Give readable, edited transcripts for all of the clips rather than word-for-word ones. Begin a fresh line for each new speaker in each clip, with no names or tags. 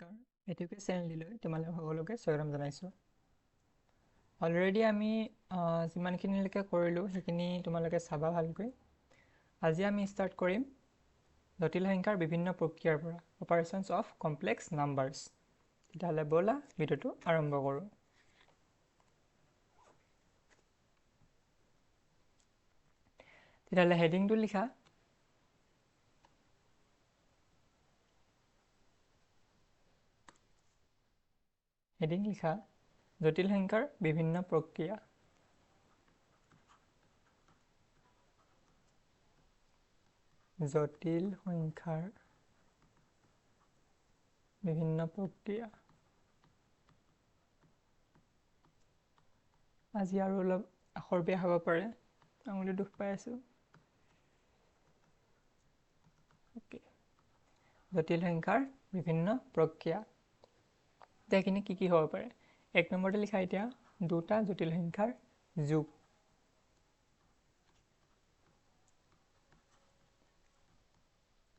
নমস্কাৰ, এটুকে চেনেললৈ তোমালোক সকলোকে স্বাগতম জনাইছোঁ। অলৰেডি আমি যিমানখিনিলৈকে কৰিলোঁ সেইখিনি তোমালোকে চাবা ভালকৈ। আজি আমি ষ্টাৰ্ট কৰিম জটিল সংখ্যাৰ বিভিন্ন প্ৰক্ৰিয়াৰ পৰা, অপাৰেশ্যনছ অফ কমপ্লেক্স নাম্বাৰছ। তেতিয়াহ'লে ব'লা ভিডিঅ'টো আৰম্ভ কৰোঁ। তেতিয়াহ'লে হেডিংটো লিখা। হেডিং লিখা জটিল সংখ্যাৰ বিভিন্ন প্ৰক্ৰিয়া। জটিল সংখ্যাৰ বিভিন্ন প্ৰক্ৰিয়া। আজি আৰু অলপ আখৰ বেয়া হ'ব পাৰে, আঙুলি দুখ পাই আছোঁ। অ'কে, জটিল সংখ্যাৰ বিভিন্ন প্ৰক্ৰিয়া। এইখিনি কি কি হ'ব পাৰে? এক নম্বৰতে লিখা এতিয়া দুটা জটিল সংখ্যাৰ যোগ।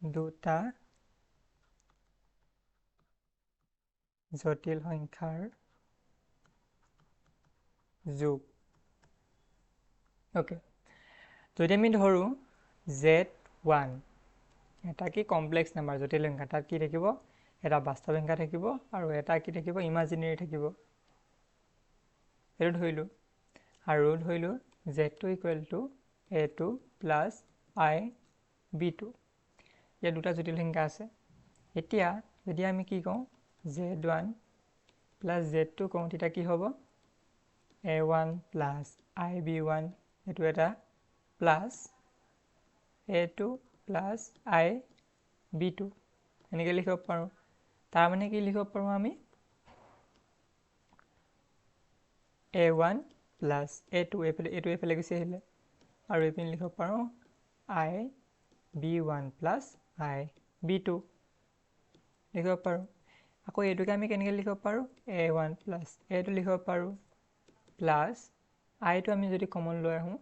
দুটা জটিল সংখ্যাৰ যোগ। অ'কে, যদি আমি ধৰোঁ Z1, এটা কি কমপ্লেক্স নাম্বাৰ জটিল সংখ্যা, তাত কি থাকিব? এটা বাস্তৱ সংখ্যা থাকিব আৰু এটা কি থাকিব? ইমাজিনেৰী থাকিব। এইটো ধৰিলোঁ। আৰু ধৰিলোঁ Z2 equal to A2 plus IB2। ইয়াত দুটা জটিল সংখ্যা আছে। এতিয়া যদি আমি কি কওঁ Z1 প্লাছ Z2 কওঁ, তেতিয়া কি হ'ব? A1 প্লাছ IB1, এইটো এটা প্লাছ A2 প্লাছ IB2 এনেকৈ লিখিব পাৰোঁ। তাৰমানে কি লিখিব পাৰোঁ আমি? A1 প্লাছ A2, এইটো এইফালে গুচি আহিলে, আৰু এইপিনে লিখিব পাৰোঁ IB1 প্লাছ IB2 লিখিব পাৰোঁ। আকৌ এইটোকে আমি কেনেকৈ লিখিব পাৰোঁ? A1 প্লাছ A2 লিখিব পাৰোঁ, প্লাছ আইটো আমি যদি কমন লৈ আহোঁ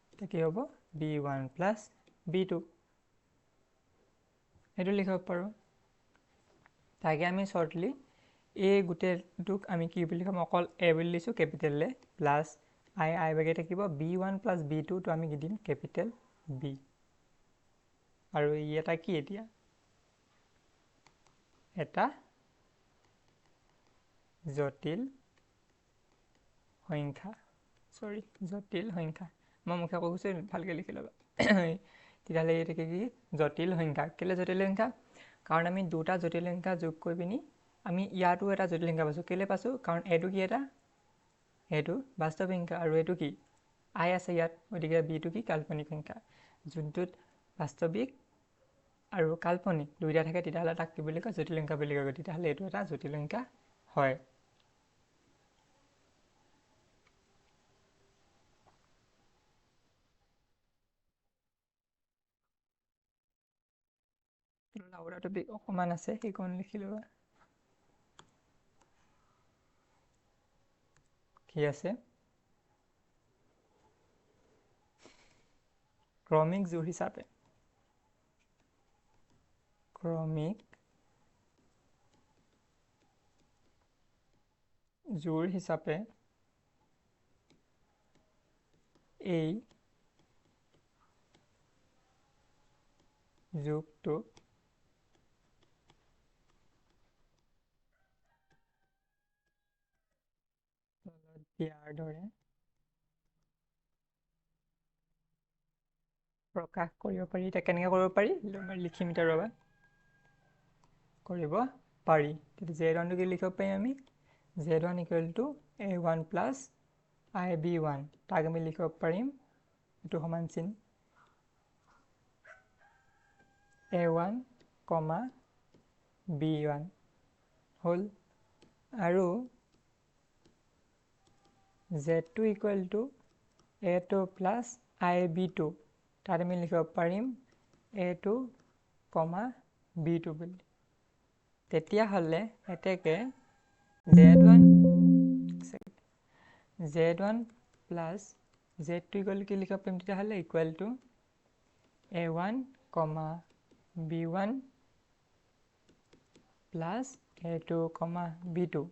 তেতিয়া কি হ'ব? B1 প্লাছ B2 সেইটো লিখিব পাৰোঁ। তাকে আমি শ্বৰ্টলি এই গোটেইটোক আমি কি বুলি ক'ম? অকল A বুলি দিছোঁ, কেপিটেল A, প্লাছ আই বাগে থাকিব। B1 প্লাছ B2টো আমি কি দিম? Capital B। আৰু ই এটা কি এতিয়া? এটা জটিল সংখ্যা। জটিল সংখ্যা। মই মুখে কৈ গৈছোঁ, ভালকৈ লিখি ল'বা। তেতিয়াহ'লে এইটোকে কি? জটিল সংখ্যা। কেলৈ জটিল সংখ্যা? কাৰণ আমি দুটা জটিল সংখ্যা যোগ কৰি পিনি আমি ইয়াতো এটা জটিল সংখ্যা পাইছোঁ। কেলৈ পাইছোঁ? কাৰণ এইটো কি এটা? এইটো বাস্তৱ সংখ্যা, আৰু এইটো কি? আই আছে ইয়াত, গতিকে বিটো কি? কাল্পনিক সংখ্যা। যোনটোত বাস্তৱিক আৰু কাল্পনিক দুইটা থাকে, তেতিয়াহ'লে তাক কি বুলি কয়? জটিল সংখ্যা বুলি কয়। তেতিয়াহ'লে এইটো এটা জটিল সংখ্যা হয়। লাউৰাটো অকণমান আছে, সেইকণ লিখি ল'বা। কি আছে? ক্ৰমিক জোৰ হিচাপে। ক্ৰমিক জোৰ হিচাপে এই যোগটোক ইয়াৰ দৰে প্ৰকাশ কৰিব পাৰি। এতিয়া কেনেকৈ কৰিব পাৰি? লিখিম এতিয়া ৰ'বা। কৰিব পাৰি। তেতিয়া Z1টো কি লিখিব পাৰিম আমি? Z1 equal to A1 plus IB1, তাক আমি লিখিব পাৰিম এইটো সমান চিন A1, B1 হ'ল। আৰু Z2 equal to A2 plus IB2, তাত আমি লিখিব পাৰিম A2, B2 বুলি। তেতিয়াহ'লে এতেকে Z1 প্লাছ Z2 ইকুৱেল কি লিখিব পাৰিম? তেতিয়াহ'লে equal to A1, B1 plus a2, b2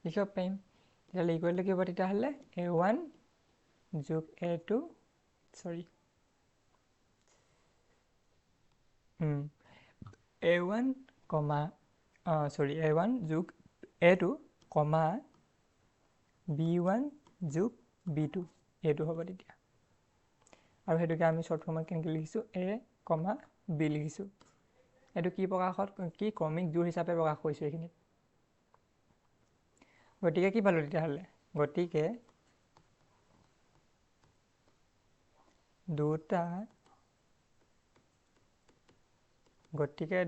লিখিব পাৰিম। তেতিয়াহ'লে ইকুৱেলটো কি হ'ব তেতিয়াহ'লে a1 যোগ a2 সৰি a1 a1 যোগ a2 b1 যোগ b2 এইটো হ'ব তেতিয়া। আৰু সেইটোকে আমি শ্বৰ্ট ফৰ্মত কেনেকৈ লিখিছোঁ a, b লিখিছোঁ। এইটো কি প্ৰকাশত কি ক্ৰমিক জোৰ হিচাপে প্ৰকাশ কৰিছোঁ এইখিনিত। গতিকে কি পালোঁ তেতিয়াহ'লে? গতিকে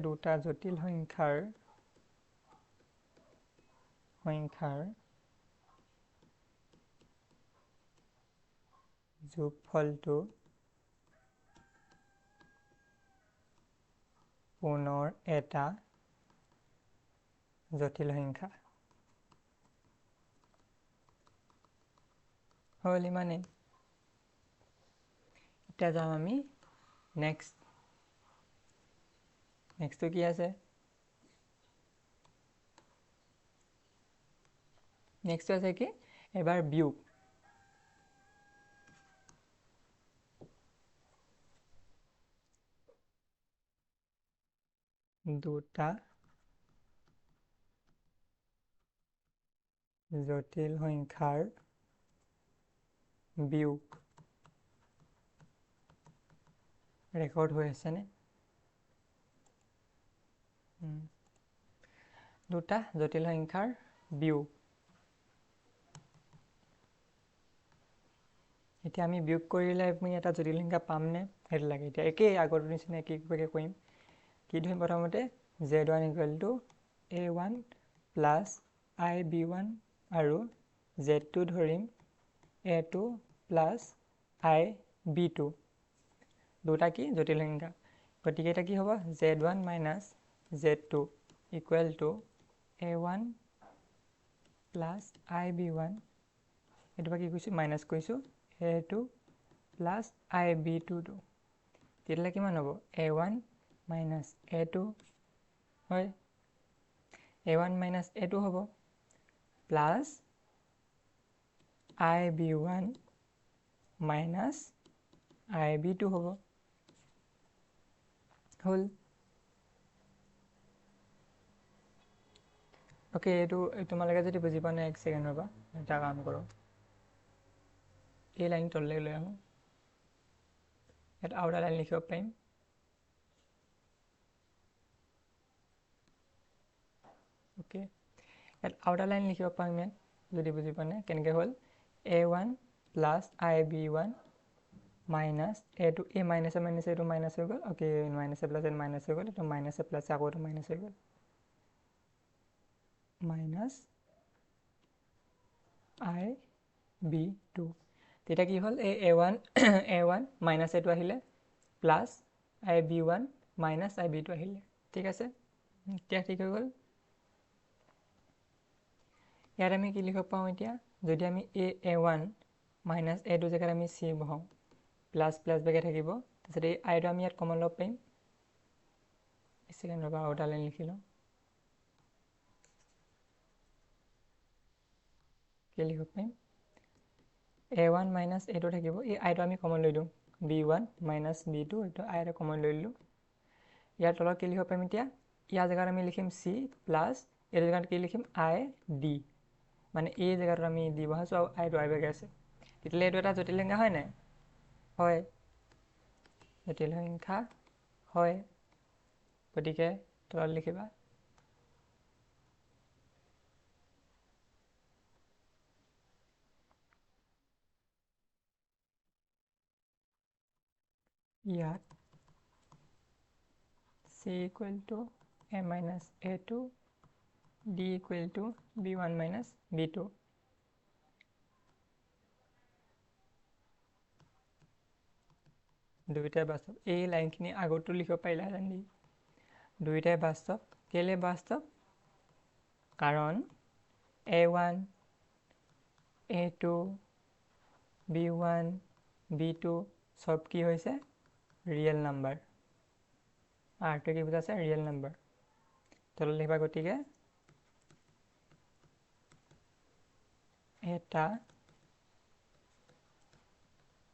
দুটা জটিল সংখ্যাৰ যোগফলটো পুনৰ এটা জটিল সংখ্যা। হ'ল ইমানেই। এতিয়া যাওঁ আমি নেক্সটটো কি আছে? নেক্সটটো আছে কি? এবাৰ বিয়োগ। দুটা জটিল সংখ্যাৰ বিয়োগ। ৰেকৰ্ড হৈ আছেনে? দুটা জটিল সংখ্যাৰ বিয়োগ। এতিয়া আমি বিয়োগ কৰিলে আমি এটা জটিল সংখ্যা পামনে? সেইটো লাগে। এতিয়া একেই আগৰ নিচিনা একেইভাৱে কৰিম। কি ধৰিম প্ৰথমতে z1 = a1 প্লাছ ib1 আৰু z2 ধৰিম a2 প্লাছ ib2। দুটা কি জটিল সংখ্যা। গতিকে এটা কি হ'ব z1 minus z2 = a1 plus ib1। এইটো কি কৈছোঁ মাইনাছ কৰিছোঁ a2 প্লাছ ib2। তেতিয়াহ'লে কিমান হ'ব a1 মাইনাছ a2 হয় a1 মাইনাছ a2 হ'ব প্লাছ ib1 মাইনাছ ib2 হ'ব। হ'ল। অ'কে, এইটো তোমালোকে যদি বুজি পোৱা নাই 1 ছেকেণ্ড ৰ'বা, এটা কাম কৰোঁ। এই লাইন তললৈ লৈ আহোঁ। ইয়াত আৰু এটা লাইন লিখিব পাৰিম। অ'কে, ইয়াত আৰু এটা লাইন লিখিব পাৰিম ইয়াত যদি বুজি পোৱা নাই। কেনেকৈ হ'ল a1 plus ib1 minus a2। এই মাইনাছে এইটো মাইনাছ হৈ গ'ল। অ'কে, মাইনাছে প্লাছ এইটো মাইনাছ হৈ গ'ল। এইটো মাইনাছে প্লাছ আকৌ এইটো মাইনাছ হৈ গ'ল। Minus ib2। তেতিয়া কি হ'ল এই a1 মাইনাছ এইটো আহিলে প্লাছ ib1 মাইনাছ ib2 আহিলে। ঠিক আছে, এতিয়া ঠিক হৈ গ'ল। ইয়াত আমি কি লিখিব পাৰোঁ এতিয়া? যদি আমি a1 মাইনাছ a2 জেগাত আমি c বহাওঁ, প্লাছ প্লাছ বেগে থাকিব। তাৰপিছত এই আইটো আমি ইয়াত কমন ল'ব পাৰিম। ছেকেণ্ড ৰ'বা, আৰু এটা লাইন লিখি লওঁ। কি লিখিব পাৰিম a1 মাইনাছ a2 থাকিব। এই আইটো আমি কমন লৈ দিওঁ b1 মাইনাছ b2। এইটো আইটো কমন লৈ দিলোঁ। ইয়াৰ তলত কি লিখিব পাৰিম এতিয়া? ইয়াৰ জেগাত আমি লিখিম c প্লাছ এইটো জেগাত কি লিখিম id। মানে এই জেগাটোত আমি d বহাইছোঁ আৰু আইটো আই বেগে আছে। তেতিয়াহ'লে এইটো এটা জটিল সংখ্যা হয় নাই? হয়, জটিল সংখ্যা হয়। গতিকে তলত লিখিবা ইয়াত c = a minus a2, d = b1 minus b2। দুয়োটাই বাস্তৱ। এই লাইনখিনি আগতো লিখিব পাৰিলাহেঁতেন দেই। দুয়োটাই বাস্তৱ। কেলৈ বাস্তৱ? কাৰণ a1 a2 b1 b2 চব কি হৈছে ৰিয়েল নাম্বাৰ। আৰটো কি বুজাইছে ৰিয়েল নাম্বাৰ। তলত লিখিবা গতিকে এটা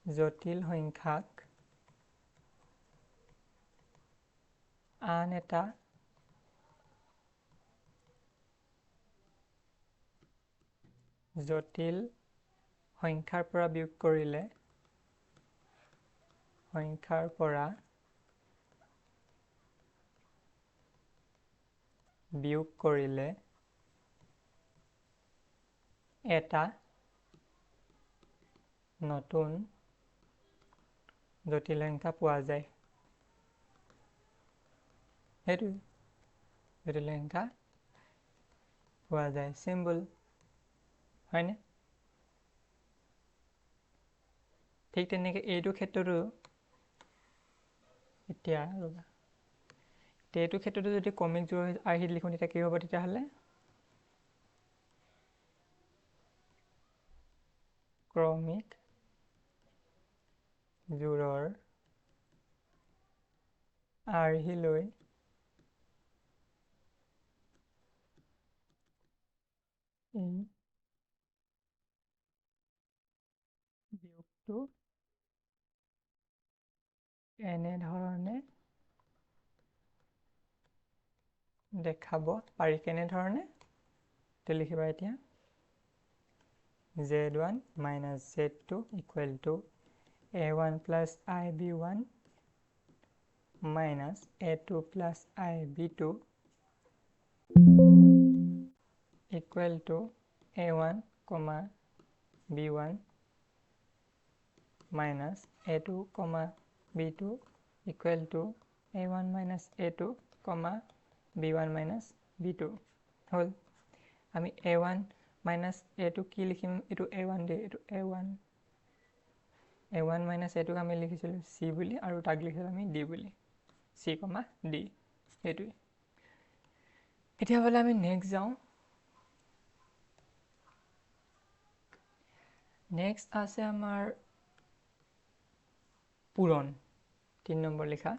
জটিল সংখ্যাক আন এটা জটিল সংখ্যাৰ পৰা বিয়োগ কৰিলে এটা নতুন জটিল সংখ্যা পোৱা যায় সেইটো জটিল সংখ্যা পোৱা যায় সিম্বল হয়নে ঠিক তেনেকৈ এইটো ক্ষেত্ৰতো এতিয়া ৰবা এইটো ক্ষেত্ৰতো যদি কমিক জোৰ আহি লিখোঁ তেতিয়া কি হ'ব তেতিয়াহ'লে ক্ৰমিক জোৰৰ আৰ্হি লৈ বিয়োগটো এনেধৰণে দেখাব পাৰি কেনেধৰণে তো লিখিবা এতিয়া z1 minus z2 equal to a1 plus ib1 minus a2 plus ib2 equal to a1 comma b1 minus a2 comma b2 equal to a1 minus a2 comma b1 minus b2 হল আমি a1 minus a2 কি লিখিম এটো a1 দে এটো a1 minus a2 আমি লিখিছিলো c বুলি আৰু তাক লিখিলো আমি d বুলি c, d এটো এতিয়া বলে আমি নেক্সট যাও নেক্সট আছে আমাৰ পূৰণ 3 নম্বৰ লিখা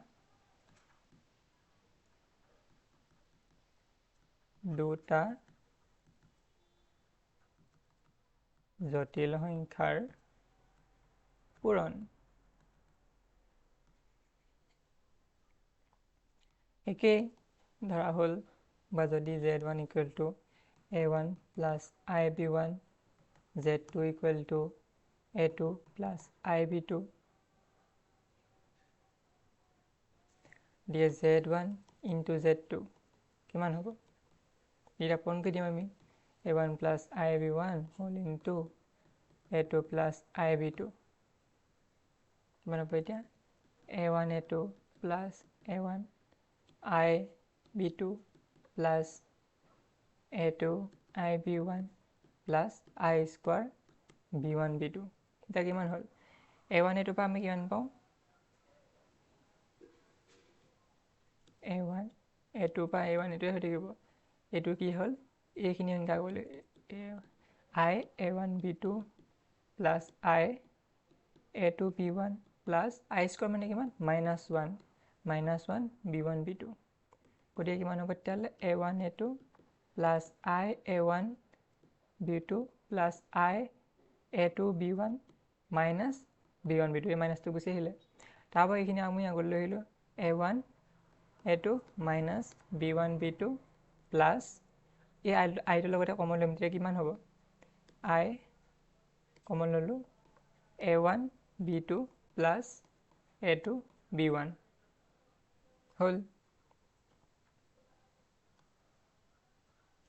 দুটা জটিল সংখ্যাৰ পূৰণ একে ধৰা হল বা যদি z1 equal to a1 plus ib1 z2 equal to a2 plus ib2 দিয়ে z1 into z2 কিমান হ'ব এটা পূৰণ কৰি দিম আমি a1 plus ib1 whole into a2 plus ib2 কিমান হ'ব এতিয়া a1 a2 plus a1 ib2 plus a2 ib1 plus I square b1 b2 এটা কিমান হল a1 a2 পা আমি কিমান পাও a1 a2 পা a1 এটো হৈ থাকিব এটো কি হল এইখিনি সংখ্যা গলে I a1 b2 plus I a2 b1 plus I square মানে কিমান -1 b1 b2 গতিকে কিমান হ'ব তেতিয়ালে a1 a2 plus I a1 b2 plus I a2 b1 minus b1 b2 এই মাইনাসটো গুছি আহিলে তারপর এখানে আমি আগলৈ লৈ আহিলো a1 a2 minus b1 b2 plus এই আইটোৰ লগতে কমন লম তেতিয়া কিমান হ'ব I কমন ললো a1 b2 plus a2 b1 হল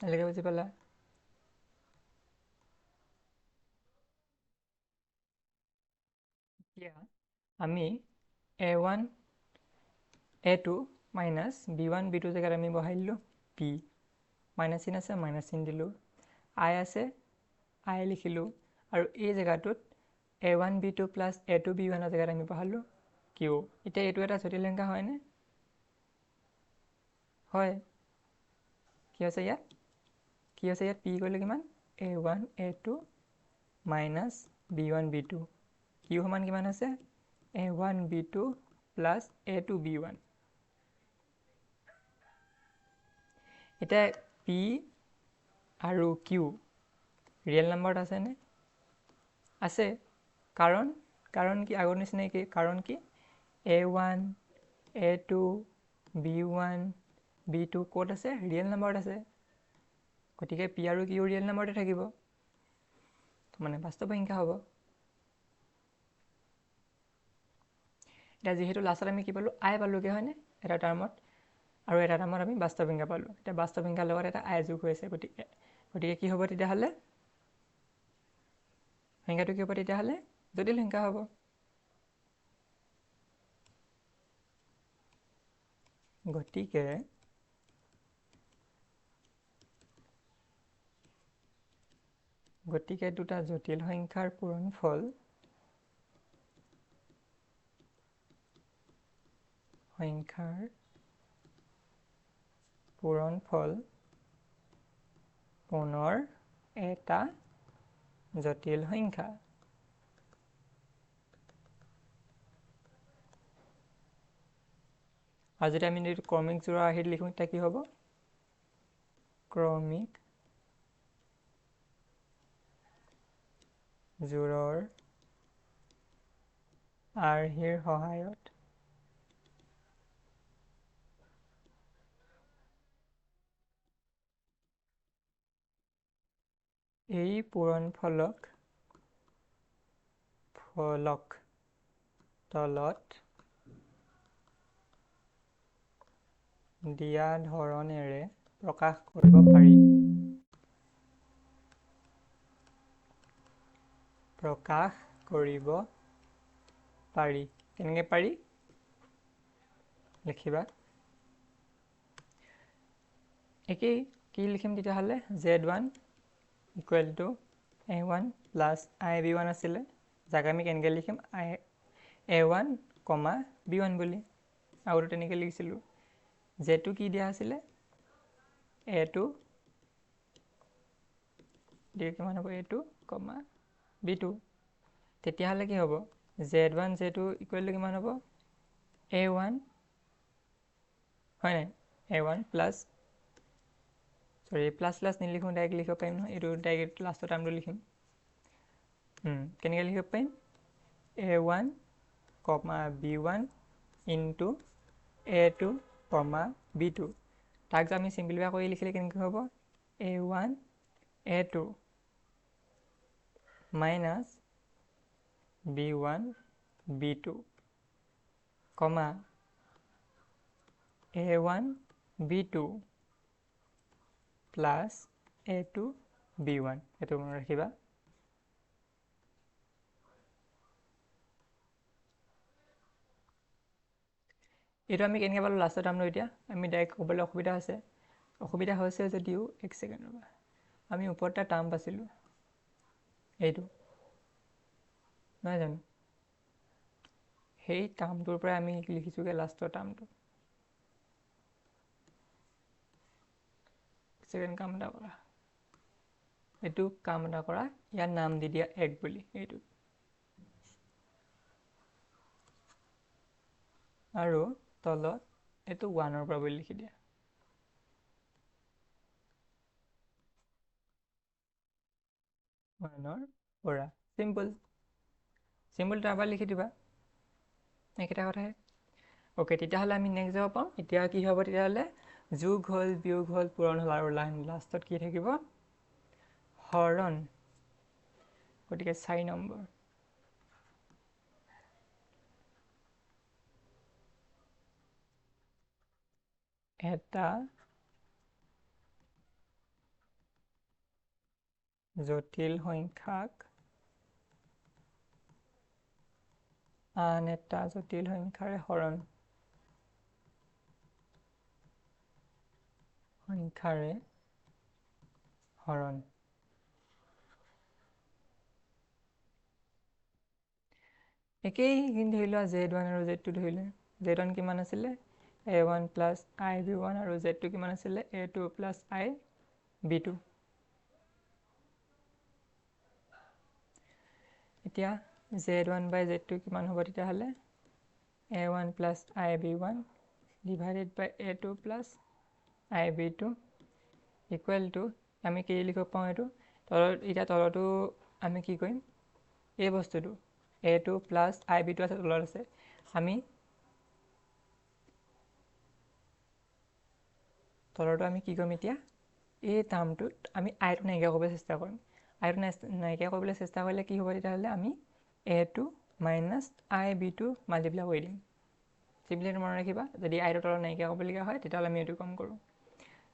এলাকা বুঝি পালা আমি a1 a2 minus b1 b2 জায়গাত আমি বহাইলো p মাইনাস চিন আছে মাইনাস চিন দিলো I আছে I লিখিলো আৰু এই জায়গাটোত a1 b2 plus a2 b1 জায়গাত আমি বহালো q এটা এটো এটা জটিল সংখ্যা হয় নে হয় কি আছে ইয়াত p কৰিলে কিমান a1 a2 minus b1 b2 q সমান কিমান আছে a1 b2 plus a2 b1 এটা p আৰু q ৰিয়েল নাম্বাৰত আছেনে? আছে। কাৰণ কি আগৰ নিচিনাই কি? কাৰণ কি A1 A2 B1 B2 ক'ত আছে? ৰিয়েল নাম্বাৰত আছে। গতিকে P আৰু Q ৰিয়েল নাম্বাৰতে থাকিব, মানে বাস্তৱ সংখ্যা হ'ব। এতিয়া যিহেতু লাষ্টত আমি কি পালোঁ? I পালোঁগৈ হয়নে এটা টাৰ্মত, আৰু এটা টাৰ্মত আমি বাস্তৱ সংখ্যা পালোঁ। এতিয়া বাস্তৱ সংখ্যাৰ লগত এটা I যোগ হৈ আছে, গতিকে কি হ'ব তেতিয়াহ'লে? সংখ্যাটো কি হ'ব তেতিয়াহ'লে? জটিল সংখ্যা হ'ব। গতিকে দুটা জটিল সংখ্যাৰ পূৰণফল পুনৰ এটা জটিল সংখ্যা। আৰু যদি আমি ক্ৰমিক জোড়ৰ আৰ্হিত লিখোঁ তেতিয়া কি হ'ব? ক্ৰমিক জোড়ৰ আৰ্হিৰ সহায়ত এই পূৰণফলক তলত দিয়া ধৰণেৰে প্ৰকাশ কৰিব পাৰি। কেনেকৈ পাৰি? লিখিবা। একেই, কি লিখিম তেতিয়াহ'লে? Z1 equal to A1 plus IB1 আছিলে, যাক আমি কেনেকৈ লিখিম? A1, B1 বুলি। আগতে তেনেকৈ লিখিছিলোঁ। Z2 কি দিয়া আছিলে? A2 কিমান হ'ব? A2, B2। তেতিয়াহ'লে কি হ'ব? Z1 Z2 ইকুৱেল টু কিমান হ'ব? A1 হয় নাই? A1 প্লাছ নিলিখোঁ, ডাইৰেক্ট লিখিব পাৰিম নহয়। এইটো ডাইৰেক্ট লাষ্টৰ টাৰ্মটো লিখিম। কেনেকৈ লিখিব পাৰিম? A1, B1 into A2, B2। তাক যে আমি চিম্পলিফাই কৰি লিখিলে কেনেকৈ হ'ব? A1 A2 minus B1 B2 A1 B2 plus A2 B1। সেইটো মনত ৰাখিবা। এইটো আমি কেনেকৈ পালোঁ লাষ্টৰ টাৰ্মটো? এতিয়া আমি ডাইৰেক্ট ক'বলৈ অসুবিধা হৈছে যদিও এক ছেকেণ্ড ৰ'বা। আমি ওপৰত এটা টাৰ্ম পাইছিলোঁ, এইটো নহয় জানো? সেই টাৰ্মটোৰ পৰাই আমি লিখিছোঁগৈ লাষ্টৰ টাৰ্মটো। কাম এটা কৰা, ইয়াৰ নাম দি দিয়া 1 বুলি। এইটো আৰু তলত এইটো 1ৰ পৰা বুলি লিখি দিয়া। 1ৰ পৰা চিম্পল তাৰ পৰা লিখি দিবা, একেটা কথাই। অ'কে, তেতিয়াহ'লে আমি নেক্সট যাব পাওঁ। এতিয়া কি হ'ব তেতিয়াহ'লে? যোগ হ'ল, বিয়োগ হ'ল, পূৰণ হ'ল, আৰু লাষ্টত কি থাকিব? হৰণ। গতিকে 4 নম্বৰ। এটা জটিল সংখ্যাক আন এটা জটিল সংখ্যাৰে হৰণ। একেই, কিন্তু ধৰি লোৱা Z1 আৰু Z2 ধৰিলে। Z1 কিমান আছিলে? A1 প্লাছ IB1, আৰু Z2 কিমান আছিলে? A2 plus IB2। এতিয়া Z1 বাই Z2 কিমান হ'ব তেতিয়াহ'লে? A1 plus IB1 divided by A2 plus IB2 equal to, আমি কি লিখিব পাওঁ এইটো? এতিয়া তলতো আমি কি কৰিম এই বস্তুটো a2 প্লাছ ib2 আছে তলত আছে আমি তলৰটো আমি কি কৰিম এতিয়া এই টাৰ্মটোত আমি আইটো নাইকিয়া কৰিবলৈ চেষ্টা কৰিম আইটো নাইকিয়া কৰিবলৈ চেষ্টা কৰিলে কি হ'ব তেতিয়াহ'লে আমি a2 মাইনাছ ib2 মাল্টিপ্লাই কৰি দিম চিম্পলিটো মনত ৰাখিবা যদি আইটো তলত নাইকিয়া কৰিবলগীয়া হয় তেতিয়াহ'লে আমি এইটো কাম কৰোঁ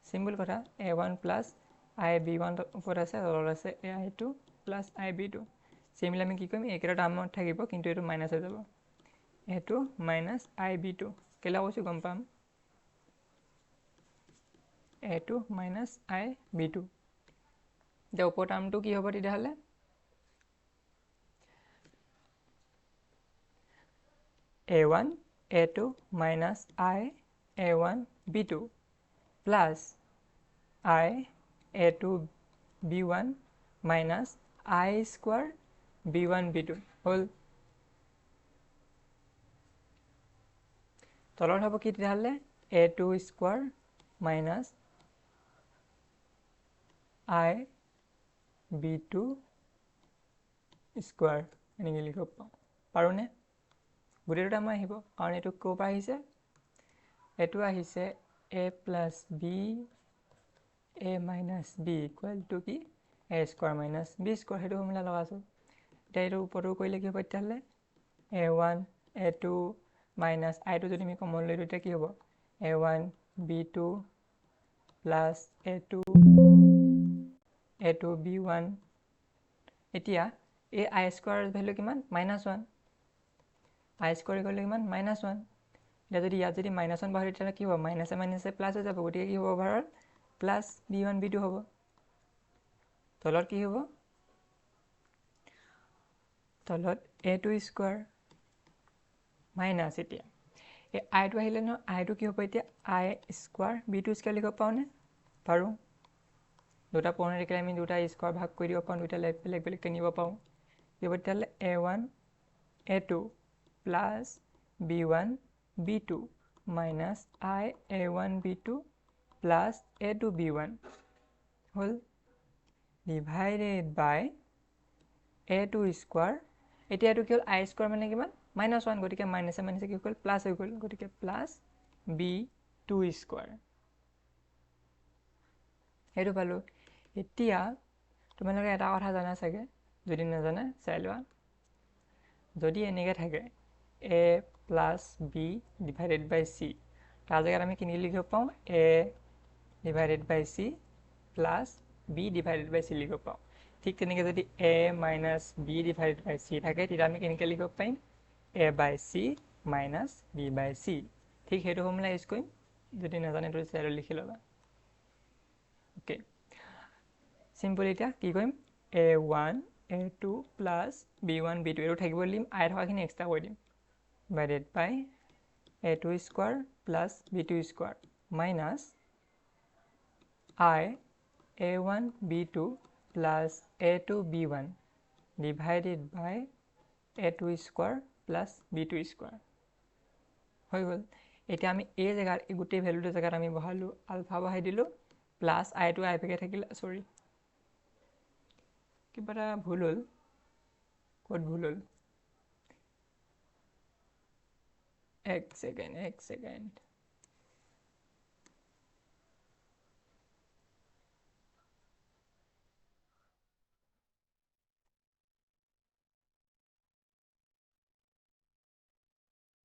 চিম্পল কথা a1 প্লাছ ib1 ওপৰত আছে তলত আছে ai2 প্লাছ ib2 চিম্পলি আমি কি কৰিম এইকেইটা টাৰ্মত থাকিব কিন্তু এইটো মাইনাছ হৈ যাব a2 মাইনাছ ib2 কেলৈ কৈছোঁ গম পাম a2 মাইনাছ ib2 এতিয়া ওপৰ টাৰ্মটো কি হ'ব তেতিয়াহ'লে a1 a2 minus a1 b2 plus a2 b1 minus square b1 b2 হ'ল তলত হ'ব কি তেতিয়াহ'লে a2 square minus b2 square এনেকৈ লিখিব পাৰোঁনে গোটেইটো টাৰ্ম আহিব কাৰণ এইটো ক'ৰ পৰা আহিছে এইটো আহিছে a plus b a minus b equal to কি a square minus b square সেইটো ফৰ্মুলা লগাইছোঁ এতিয়া এইটো ওপৰতো কৰিলে কি হ'ব তেতিয়াহ'লে a1 a2 মাইনাছ আইটো যদি আমি কমন লৈ দিওঁ তেতিয়া কি হ'ব a1 b2 plus a2 b1 এতিয়া এই আই স্কোৱাৰ ভেলু কিমান -1 আই স্কোৱাৰ ইকুৱেল টু কিমান -1 এতিয়া যদি ইয়াত যদি -1 বহাই তেতিয়াহ'লে কি হ'ব মাইনাছে মাইনাছে প্লাছ হৈ যাব গতিকে কি হ'ব অভাৰঅল প্লাছ b1 b2 হ'ব তলত কি হ'ব তলত a2 স্কোৱাৰ মাইনাছ এতিয়া এই আইটো আহিলে নহয় আইটো কি হ'ব এতিয়া আই স্কোৱাৰ b2 স্কোৱাৰ লিখিব পাৰোঁনে পাৰোঁ দুটা পূৰণে দেখিলে আমি দুটা স্কোৱাৰ ভাগ কৰি দিব পাৰোঁ দুটা বেলেগ বেলেগকৈ নিব পাৰোঁ কি হ'ব তেতিয়াহ'লে a1 a2 plus b1 b2 minus a1 b2 plus a2 b1 হ'ল ডিভাইডেড বাই a2 স্কোৱাৰ এতিয়া এইটো কি হ'ল আই স্কোৱাৰ মানে কিমান -1 গতিকে মাইনাছে মাইনাছে কি হ'ল প্লাছ হৈ গ'ল গতিকে প্লাছ b2 স্কোৱাৰ সেইটো পালোঁ এতিয়া তোমালোকে এটা কথা জানা চাগে যদি নাজানা চাই লোৱা যদি এনেকৈ থাকে a plus b divided by c তাৰ জেগাত আমি কিনি লিখিব পাওঁ a divided by c plus b divided by c লিখিব পাওঁ ঠিক তেনেকৈ যদি a minus b divided by c থাকে তেতিয়া আমি কেনেকৈ লিখিব পাৰিম a by c minus b by c ঠিক সেইটো ফৰ্মুলা ইউজ কৰিম যদি নাজানে তো চাই লিখি ল'বা ওকে চিম্পল এতিয়া কি কৰিম a1 a2 plus b1 b2 এইটো থাকিব দিম আই থকাখিনি এক্সট্ৰা কৰি দিম divided by a2 square plus b2 square minus a1 b2 plus a2 b1 divided by a2 square plus b2 square হৈ গ'ল এতিয়া আমি এই জেগাত এই গোটেই ভেলুটোৰ জেগাত আমি বহালোঁ আলফা বহাই দিলোঁ প্লাছ আইটো আই পেকে থাকিলে চৰি কিবা এটা ভুল হ'ল ক'ত ভুল হ'ল এক ছেকেণ্ড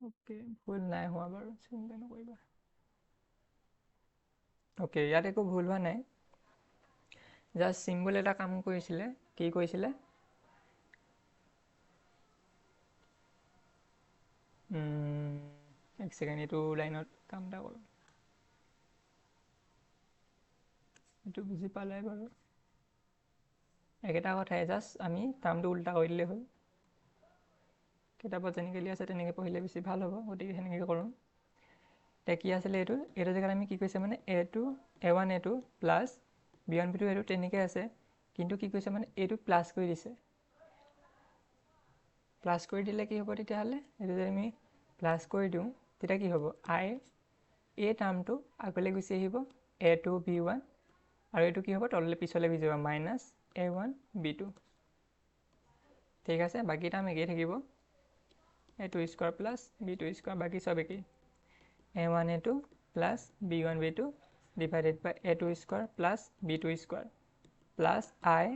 ওকে ভুল নাই হোৱা বাৰু চিন্তা নকৰিবা ওকে ইয়াত একো ভুল হোৱা নাই জাষ্ট চিম্বল এটা কাম কৰিছিলে কি কৰিছিলে এক ছেকেণ্ড এইটো লাইনত কাম এটা কৰোঁ এইটো বুজি পালে বাৰু একেটা কথাই জাষ্ট আমি টাৰ্মটো উল্টা কৰি দিলেই হ'ল কিতাপত যেনেকৈ লিখা আছে তেনেকৈ পঢ়িলে বেছি ভাল হ'ব গতিকে সেনেকৈ কৰোঁ এতিয়া কি আছিলে এইটো জেগাত আমি কি কৈছে মানে a1 a2 plus b1 b2 এইটো তেনেকৈ আছে কিন্তু কি কৈছে মানে এইটো প্লাছ কৰি দিছে প্লাছ কৰি দিলে কি হ'ব তেতিয়াহ'লে এইটো যদি আমি প্লাছ কৰি দিওঁ তেতিয়া কি হ'ব এই টাৰ্মটো আগলৈ গুচি আহিব a2 b1 আৰু এইটো কি হ'ব তললৈ পিছলৈ গুচি যাব মাইনাছ a1 b2 ঠিক আছে বাকিটা আমি একেই থাকিব a2 square plus b2 square বাকি সব একেই a1 a2 plus b1 b2 divided by a2 square plus b2 square plus I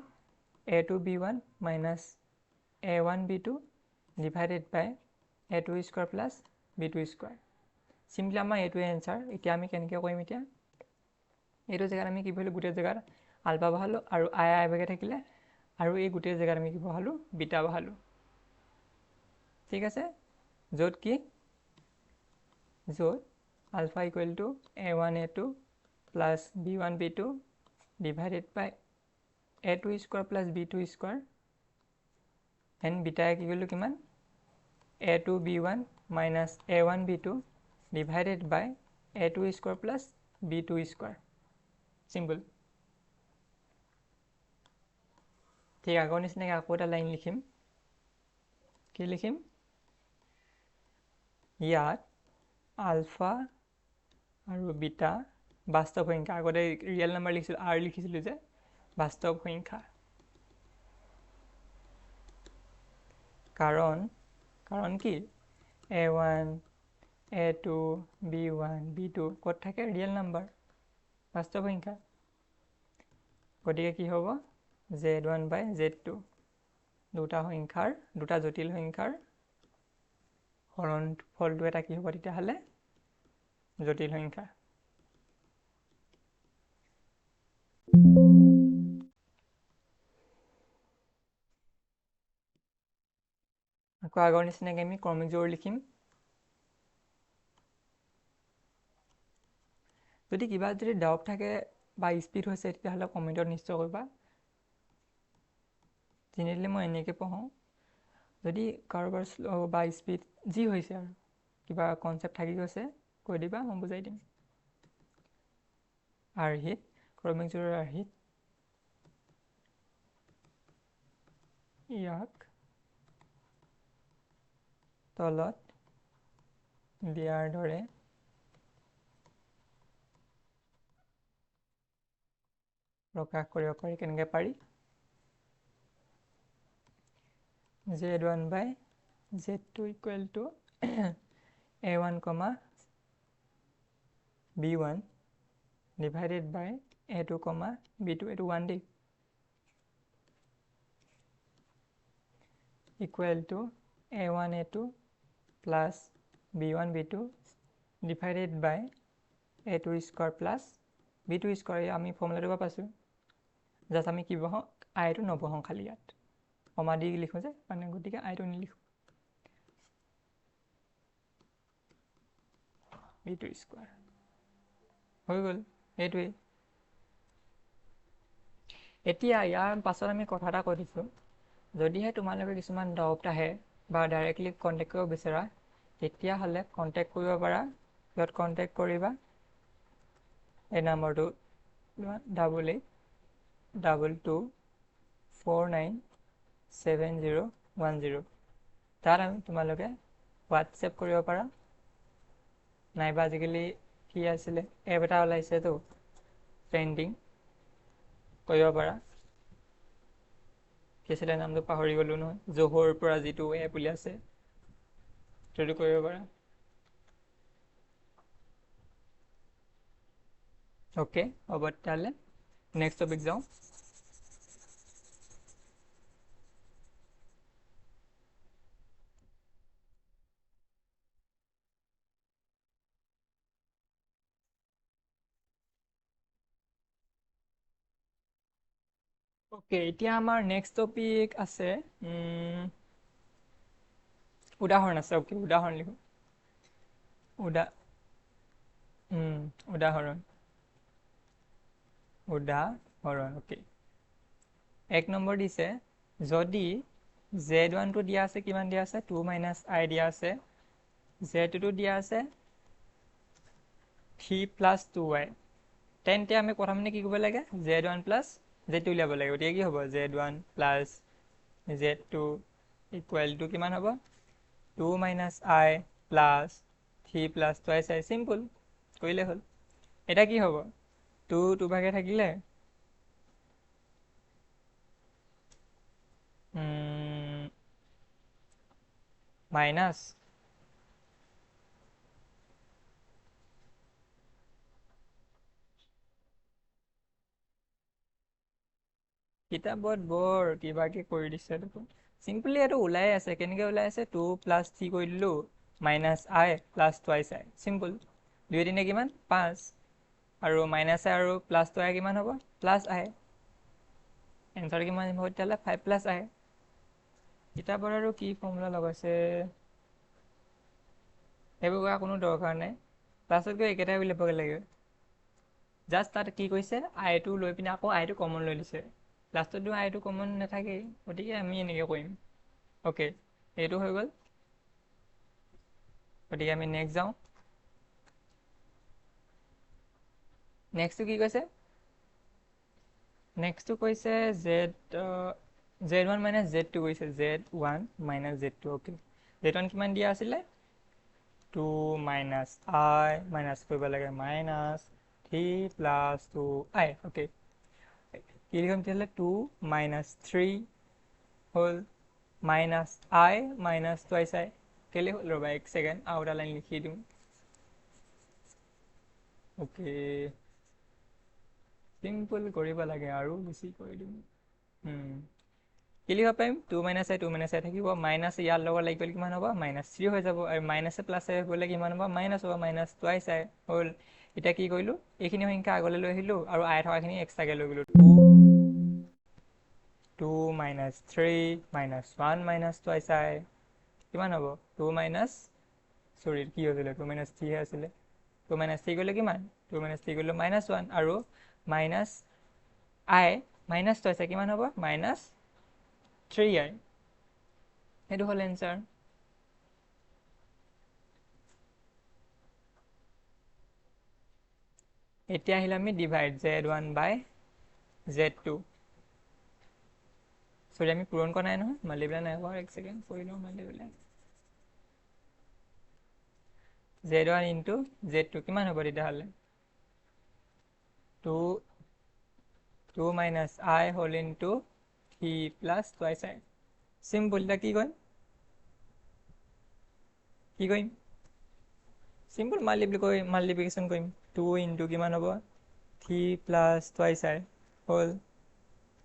a2 b1 minus a1 b2 divided by a2 square plus b2 square simply আমাৰ এইটোৱে answer এতিয়া আমি কেনেকৈ কৰিম এতিয়া এইটো জেগাত আমি কি বহালো গোটেই জেগাত আলফা বহালো আৰু আই ভাগে থাকিলে আৰু এই গোটেই জেগাত আমি কি বহালো বিটা বহালো ঠিক আছে য'ত কি য'ত alpha equal to a1 a2 plus b1 b2 divided by a2 square plus b2 square and beta কি কৰিলো কিমান a2 b1 minus a1 b2 divided by a2 square plus b2 square simple ঠিক আগৰ নিচিনাকৈ আকৌ এটা লাইন লিখিম কি লিখিম ইয়াত আলফা আৰু বিটা বাস্তৱ সংখ্যা আগতে ৰিয়েল নাম্বাৰ লিখিছিল r লিখিছিল যে বাস্তৱ সংখ্যা কাৰণ কি a1 a2 b1 b2 কত থাকে ৰিয়েল নাম্বাৰ বাস্তৱ সংখ্যা গতিকে কি হ'ব z1 বাই z2 দুটা সংখ্যাৰ দুটা জটিল সংখ্যাৰ হৰণ ফলটো এটা কি হ'ব তেতিয়াহ'লে জটিল সংখ্যা আকৌ আগৰ নিচিনাকৈ আমি ক্ৰমিক জোৰ লিখিম যদি কিবা যদি ডাউট থাকে বা স্পীড হৈছে তেতিয়াহ'লে কমেণ্টত নিশ্চয় কৰিবা জেনেৰেলি মই এনেকৈ পঢ়াওঁ যদি কাৰোবাৰ শ্ল' বা স্পীড যি হৈছে আৰু কিবা কনচেপ্ট থাকি গৈছে কৈ দিবা মই বুজাই দিম আৰ্হিত ক্ৰমিক জোৰৰ আৰ্হিত ইয়াক তলত দিয়াৰ দৰে প্ৰকাশ কৰিব পাৰি কেনেকৈ পাৰি z1 by z2 equal to a1 comma b1 divided by a2 comma b2 এইটো 1 দি equal to a1 a2 plus b1 b2 divided by a2 square plus b2 square আমি ফৰ্মুলাটো পাইছোঁ জাস্ট আমি কি বহাওঁ আইটো নবহাওঁ খালি ইয়াত কমা দি লিখোঁ যে মানে গতিকে আইটো নিলিখোঁ b2 স্কয়াৰ হৈ গ'ল এইটোৱেই এতিয়া ইয়াৰ পাছত আমি কথা এটা কৈ দিছোঁ যদিহে তোমালোকে কিছুমান ডাউট আহে বা ডাইৰেক্টলি কণ্টেক্ট কৰিব বিচাৰা তেতিয়াহ'লে কণ্টেক্ট কৰিব পাৰা ইয়াত কণ্টেক্ট কৰিবা এই নম্বৰটো 8822497010 তাত আমি তোমালোকে হোৱাটছএপ কৰিব পাৰা নাইবা আজিকালি কি আছিলে এপ এটা ওলাইছেতো ট্ৰেণ্ডিং কৰিব পাৰা কি আছিলে নামটো পাহৰি গ'লো নহয় জোহৰ পৰা যিটো এপ উলিয়াইছে সেইটো কৰিব পাৰা ওকে হ'ব তেতিয়াহ'লে নেক্সট টপিক যাওঁ ওকে এতিয়া আমাৰ নেক্সট টপিক আছে উদাহৰণ আছে ওকে উদাহৰণ লিখো উদাহৰণ ওকে এক নম্বৰ দিছে যদি z1 টো দিয়া আছে কিমান দিয়া আছে 2 minus I দিয়া আছে z2 টো দিয়া আছে 3 plus 2y তেন্তে আমি প্ৰথমতে কি কৰিব লাগে z1 plus z2 উলিয়াব লাগে গতিকে কি হ'ব z1 plus z2 equal to কিমান হ'ব 2 minus I plus 3 plus twice I simple কৰিলে হ'ল এটা কি হ'ব 2 ভাগে থাকিলে মাইনাছ কিতাপত বৰ কিবাকে কৰি দিছে দেখোন। চিম্পলি এইটো ওলাই আছে, কেনেকৈ ওলাই আছে, 2 + 3 কৰি দিলোঁ -i + টুৱাইচ i, চিম্পল। 2 3 কিমান 5, আৰু মাইনাছ i আৰু প্লাছ টু i কিমান হ'ব, +i। এনচাৰ কিমান হ'ব তেতিয়াহ'লে 5 + i। কিতাপত আৰু কি ফৰ্মুলা লগাইছে, সেইবোৰ কৰা কোনো দৰকাৰ নাই, ক্লাছত গৈ একেটাই উলিয়াবগৈ লাগে। জাষ্ট তাত কি কৰিছে, আইটো লৈ পিনে আকৌ আইটো কমন লৈ দিছে। লাষ্টততো আইটো কমন নাথাকেই, গতিকে আমি এনেকৈ কৰিম। অ'কে, এইটো হৈ গ'ল। গতিকে আমি নেক্সট যাওঁ। নেক্সটটো কি কৈছে, নেক্সটটো কৈছে z1 - z2 কৈছে, z1 - z2। অ'কে, z1 কিমান দিয়া আছিলে, 2 - i মাইনাছ কৰিব লাগে -3 + 2i। অ'কে, কি লিখিম তেতিয়াহ'লে, 2 - 3 হ'ল -i - টুৱাইচ i। কেলৈ হ'ল ৰ'বা এক ছেকেণ্ড, আৰু এটা লাইন লিখি দিওঁ। অ'কে, চিম্পল কৰিব লাগে, আৰু বেছি কৰি দিম। কি লিখিব পাৰিম, 2 - i 2 - i থাকিব, মাইনাছ ইয়াৰ লগত লাগি গ'লে কিমান হ'ব, -3 হৈ যাব, আৰু মাইনাছে প্লাছে গ'লে কিমান হ'ব, মাইনাছ হ'ব, -টুৱাইচ i হ'ল। এতিয়া কি কৰিলোঁ, এইখিনি সংখ্যা আগলৈ লৈ আহিলোঁ, আৰু i থকাখিনি এক্সট্ৰাকৈ লৈ গ'লোঁ। 2 - 3 - 1 - টুৱাইচ i কিমান হ'ব, 2 - চৰি কি হৈছিলে, 2 - 3 হে আছিলে। 2 - 3 কৰিলে কিমান, 2 - 3 কৰিলে -1, আৰু মাইনাছ i -টুৱাইচ i কিমান হ'ব, -3i। সেইটো হ'ল এনচাৰ। এতিয়া আহিলে আমি ডিভাইড, z1 / z2। চৰি আমি পূৰণ কৰা নাই নহয়, মাল্টিপ্লাই নাই কৰা, এক ছেকেণ্ড কৰি লওঁ মাল্টিপ্লাই। z1 × z2 কিমান হ'ব তেতিয়াহ'লে, 2 - i হ'ল × 3 + টুৱাইচ i। চিম্পল। এতিয়া কি কৰিম, চিম্পল মাল্টিপ্লিকেশ্যন কৰিম। 2 × কিমান হ'ব, 3 + টুৱাইচ i হ'ল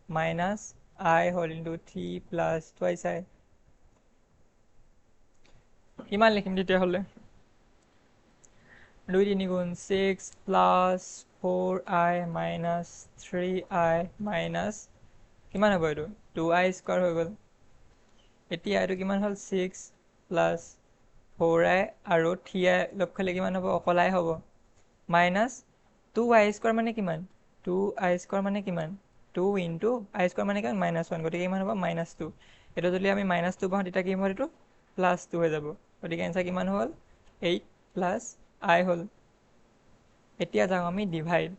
-i হ'ল × 3 + টুৱাইচ i। কিমান লিখিম তেতিয়াহ'লে, 2 3 গুণ 6 + 4i - 3i মাইনাছ কিমান হ'ব, এইটো 2i² হৈ গ'ল। এতিয়া এইটো কিমান হ'ল, 6 + 4i আৰু 3i লগ খালে কিমান হ'ব, অকল i হ'ব, মাইনাছ 2i² মানে কিমান, 2i² মানে কিমান, 2 × i² মানে কিমান, -1, গতিকে কিমান হ'ব, -2। এইটো যদি আমি -2 পাওঁ তেতিয়া কি হ'ব, এইটো +2 হৈ যাব। গতিকে এনচাৰ কিমান হ'ল, 8 + i হ'ল। এতিয়া যাওঁ আমি ডিভাইড,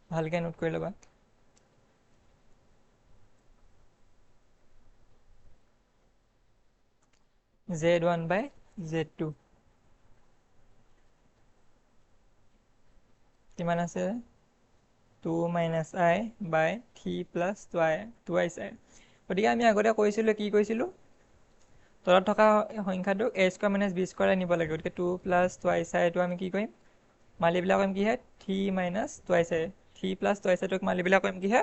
ভালকৈ নোট কৰি ল'বা। z1 / z2 কিমান আছে, 2 - i / 3 + টুৱাইচ i। গতিকে আমি আগতে কৰিছিলোঁ, কি কৰিছিলোঁ, তলত থকা সংখ্যাটোক a² - b² নিব লাগে। গতিকে 2 + টুৱাইচ i টো আমি কি কৰিম, মাল্টিপ্লাই কৰিম কিহে, 3 - টুৱাইচ i। 3 + টুৱাইচ i টোক মাল্টিপ্লাই কৰিম কিহে,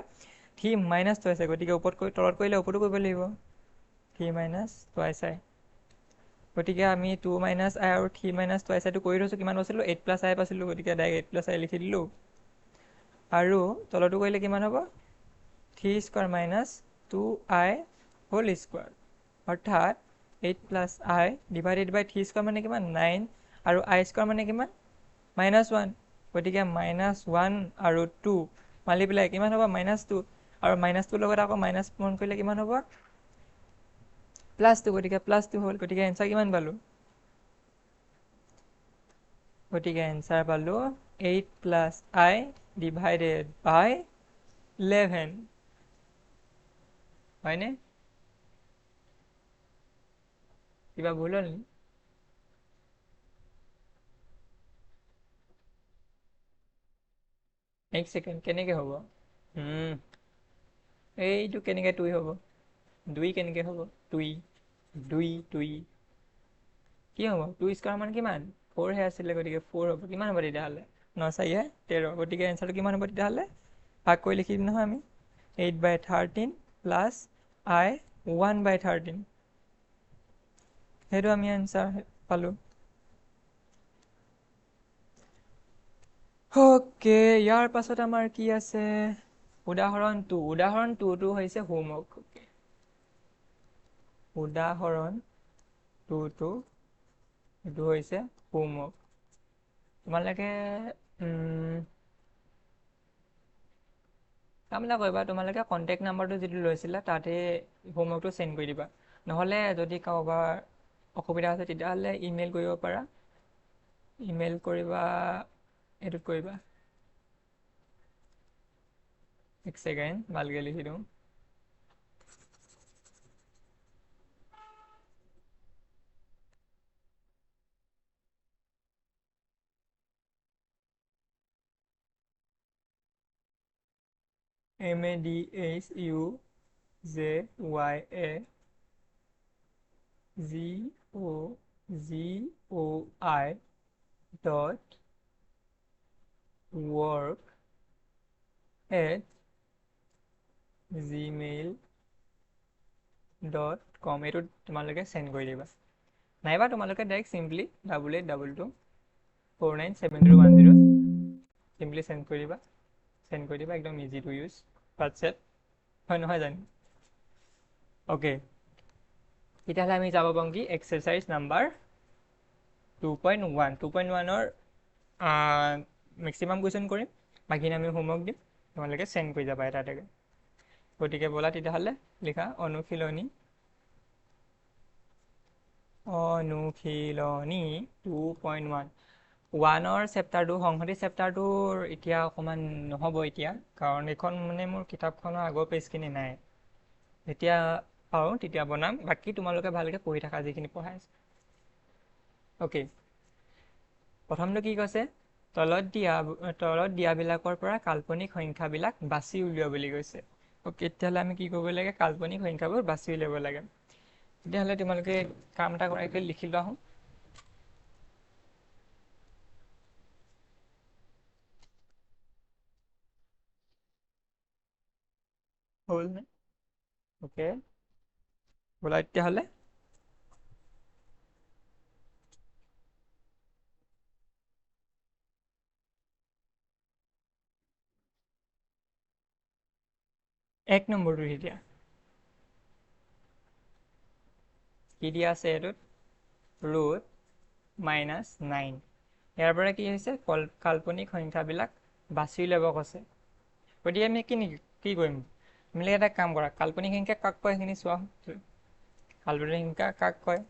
3 - টুৱাইচ i। গতিকে তলত কৰিলে ওপৰতো কৰিব লাগিব, 3 - টুৱাইচ i। গতিকে আমি 2 - i আৰু 3 - টুৱাইচ i টো কৰি থৈছোঁ, কিমান পাইছিলোঁ, 8 + i পাইছিলোঁ। গতিকে ডাইৰেক্ট 8 + i লিখি দিলোঁ, আৰু তলতো কৰিলে কিমান হ'ব, 3² - 2i হোল², অৰ্থাৎ 8 + i ডিভাইডেড বাই 3² মানে কিমান, 9, আৰু i² মানে কিমান, -1। গতিকে -1 আৰু 2 মাল্টিপ্লাই কিমান হ'ব, -2, আৰু -2 লগত আকৌ মাইনাছ পূৰণ কৰিলে কিমান হ'ব, +2। গতিকে +2 হ'ল। গতিকে এনচাৰ কিমান পালোঁ, গতিকে এনচাৰ পালোঁ 8 + i ডিভাইডেড বাই 11, হয়নে, কিবা ভুল হ'ল নেকি, এক ছেকেণ্ড, কেনেকৈ হ'ব, এইটো কেনেকৈ টুই হ'ব? দুই কেনেকৈ হ'ব? টুই দুই কি হ'ব? 2 স্কোৱাৰ মান কিমান? 4 হে আছিলে, গতিকে 4 হ'ব। কিমান হ'ব তেতিয়াহ'লে? 9 4 13। গতিকে এনচাৰটো কিমান হ'ব তেতিয়াহ'লে? ভাগ কৰি লিখি দিম নহয় আমি। 8/13 প্লাছ I 1/13। সেইটো আমি এনচাৰ পালোঁ। অ'কে, ইয়াৰ পাছত আমাৰ কি আছে? উদাহৰণ 2। উদাহৰণ 2টো হৈছে হোমৱৰ্ক। উদাহৰণ 2টো এইটো হৈছে হোমৱৰ্ক। তোমালোকে কাম এটা কৰিবা, তোমালোকে কণ্টেক্ট নাম্বাৰটো যিটো লৈছিলা তাতে হোমৱৰ্কটো চেণ্ড কৰি দিবা। নহ'লে যদি কাৰোবাৰ অসুবিধা আছে তেতিয়াহ'লে ইমেইল কৰিব পাৰা। ইমেইল কৰিবা, এইটোত কৰিবা। এক ছেকেণ্ড, ভালকৈ লিখি দিওঁ। AMADISU@gmail.com এইটোত তোমালোকে চেণ্ড কৰি দিবা। নাইবা তোমালোকে ডাইৰেক্ট চিম্পলি 8822497010 চিম্পলি চেণ্ড কৰি দিবা। একদম ইজি টু ইউজ হোৱাটছএপ, হয় নহয় জানো? অ'কে, তেতিয়াহ'লে আমি যাব পাৰোঁ কি এক্সাৰচাইজ নাম্বাৰ 2.1। 2.1ৰ মেক্সিমাম কুৱেশ্যন কৰিম, বাকীখিনি আমি হোমৱৰ্ক দিম, তোমালোকে চেণ্ড কৰি যাবা এটা এটাকৈ। গতিকে ব'লা তেতিয়াহ'লে লিখা অনুশীলনী 2.1। 1ৰ চেপ্টাৰটো, সংহতি চেপ্টাৰটোৰ এতিয়া অকণমান নহ'ব এতিয়া, কাৰণ এইখন মানে মোৰ কিতাপখনৰ আগৰ পেজখিনি নাই। যেতিয়া পাৰোঁ তেতিয়া বনাম। বাকী তোমালোকে ভালকৈ পঢ়ি থাকা যিখিনি পঢ়াই আছে। অ'কে, প্ৰথমটো কি কৈছে? তলত দিয়াবিলাকৰ পৰা কাল্পনিক সংখ্যাবিলাক বাছি উলিওৱা বুলি কৈছে। অ'কে, তেতিয়াহ'লে আমি কি কৰিব লাগে? কাল্পনিক সংখ্যাবোৰ বাছি উলিয়াব লাগে। তেতিয়াহ'লে তোমালোকে কাম এটা কৰাকৈ লিখি লোৱা হওঁ। হ'ল নে? অ'কে, ব'লা তেতিয়াহ'লে। এক নম্বৰটো এতিয়া কি দিয়া আছে? এইটোত √-9। ইয়াৰ পৰা কি হৈছে? কাল্পনিক সংখ্যাবিলাক বাছি উলিয়াব কৈছে। গতিকে আমি কি কৰিম? আমি এটা কাম কৰা, কাল্পনিক সংখ্যা কাক কয় সেইখিনি চোৱা। কাল্পনিক সংখ্যা কাক কয়?